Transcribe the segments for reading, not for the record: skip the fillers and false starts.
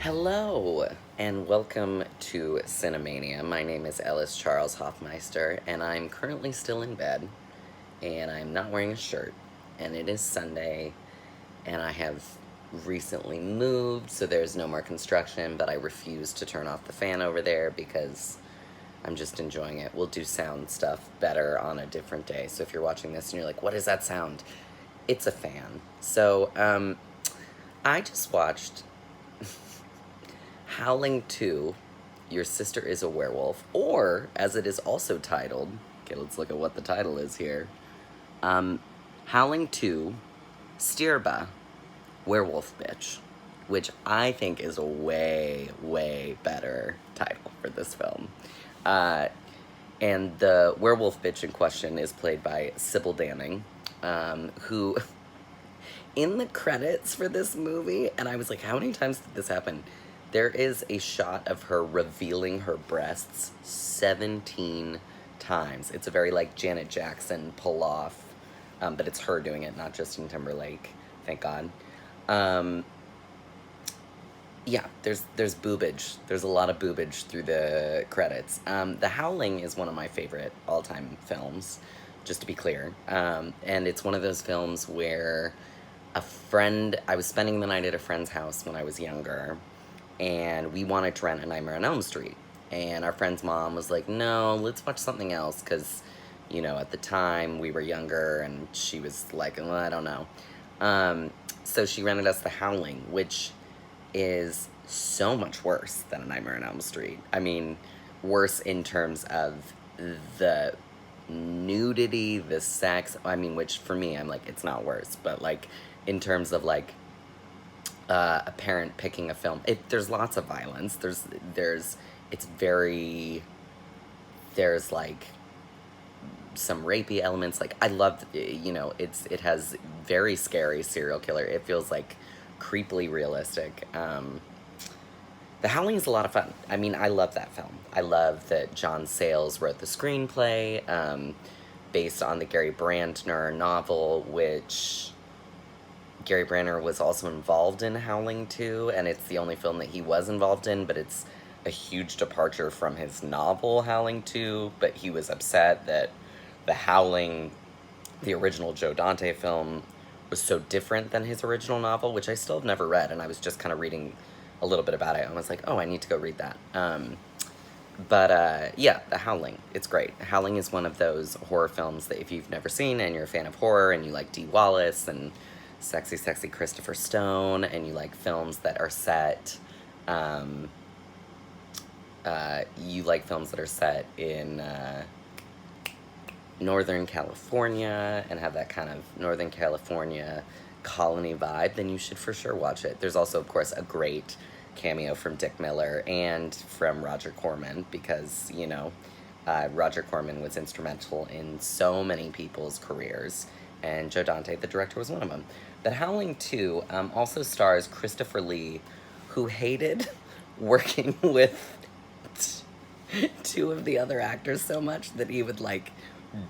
Hello, and welcome to Cinemania. My name is Ellis Charles Hoffmeister, and I'm currently still in bed, and I'm not wearing a shirt, and it is Sunday, and I have recently moved, so there's no more construction, but I refuse to turn off the fan over there because I'm just enjoying it. We'll do sound stuff better on a different day, so if you're watching this and you're like, what is that sound? It's a fan. So, I just watched Howling 2, Your Sister is a Werewolf, or, as it is also titled, okay, let's look at what the title is here, Howling 2, Stirba, Werewolf Bitch, which I think is a way, way better title for this film. And the werewolf bitch in question is played by Sybil Danning, who, in the credits for this movie, and I was like, how many times did this happen? There is a shot of her revealing her breasts 17 times. It's a very, like, Janet Jackson pull-off, but it's her doing it, not Justin Timberlake, thank God. Yeah, there's boobage. There's a lot of boobage through the credits. The Howling is one of my favorite all-time films, just to be clear. And it's one of those films where I was spending the night at a friend's house when I was younger, and we wanted to rent A Nightmare on Elm Street. And our friend's mom was like, no, let's watch something else, because, you know, at the time we were younger, and she was like, well, I don't know. So she rented us The Howling, which is so much worse than A Nightmare on Elm Street. I mean, worse in terms of the nudity, the sex, I mean, which for me, I'm like, it's not worse, but like, in terms of like, a parent picking a film, there's lots of violence, there's like some rapey elements, like, I love, you know, it has very scary serial killer, it feels like creepily realistic. The Howling is a lot of fun. I mean, I love that film. I love that John Sayles wrote the screenplay, based on the Gary Brandner novel, which Gary Brandner was also involved in Howling 2, and it's the only film that he was involved in, but it's a huge departure from his novel, Howling 2, but he was upset that The Howling, the original Joe Dante film, was so different than his original novel, which I still have never read, and I was just kind of reading a little bit about it, and I was like, oh, I need to go read that. Yeah, The Howling, it's great. Howling is one of those horror films that if you've never seen and you're a fan of horror and you like Dee Wallace and sexy, sexy Christopher Stone, and you like films that are set, in, Northern California and have that kind of Northern California colony vibe, then you should for sure watch it. There's also, of course, a great cameo from Dick Miller and from Roger Corman, because, you know, Roger Corman was instrumental in so many people's careers, and Joe Dante, the director, was one of them. But Howling 2 also stars Christopher Lee, who hated working with two of the other actors so much that he would, like,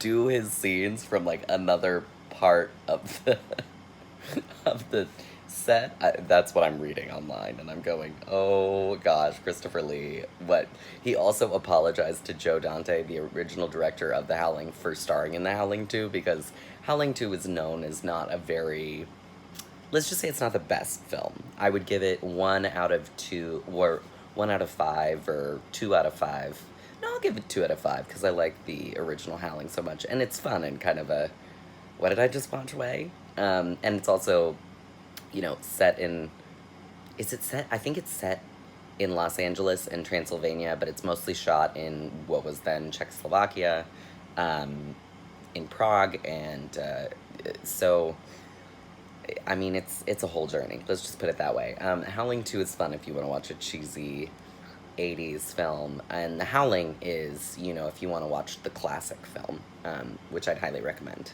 do his scenes from, like, another part of the of the set. That's what I'm reading online, and I'm going, oh gosh, Christopher Lee. But he also apologized to Joe Dante, the original director of The Howling, for starring in The Howling 2, because Howling 2 is known as not a very, let's just say it's not the best film. I would give it 1 out of 2, or 1 out of 5, or 2 out of 5. No, I'll give it 2 out of 5, because I like the original Howling so much, and it's fun and kind of a, what did I just watch way? And it's also, you know, set in, is it set? I think it's set in Los Angeles and Transylvania, but it's mostly shot in what was then Czechoslovakia, in Prague, and so, I mean, it's a whole journey. Let's just put it that way. Howling 2 is fun if you want to watch a cheesy 80s film, and The Howling is, you know, if you want to watch the classic film, which I'd highly recommend.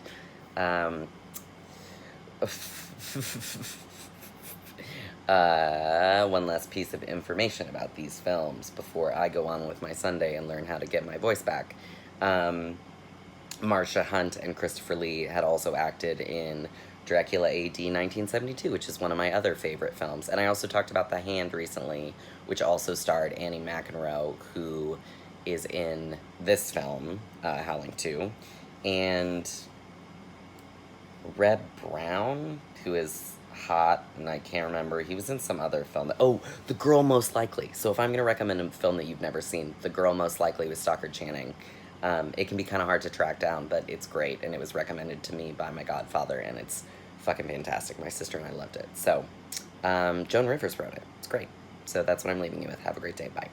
One last piece of information about these films before I go on with my Sunday and learn how to get my voice back. Marsha Hunt and Christopher Lee had also acted in Dracula AD 1972, which is one of my other favorite films. And I also talked about The Hand recently, which also starred Annie McEnroe, who is in this film, Howling 2, and Reb Brown, who is hot, and I can't remember. He was in some other film. Oh, The Girl Most Likely. So if I'm going to recommend a film that you've never seen, The Girl Most Likely with Stockard Channing. It can be kind of hard to track down, but it's great, and it was recommended to me by my godfather, and it's fucking fantastic. My sister and I loved it. So, Joan Rivers wrote it. It's great. So that's what I'm leaving you with. Have a great day. Bye.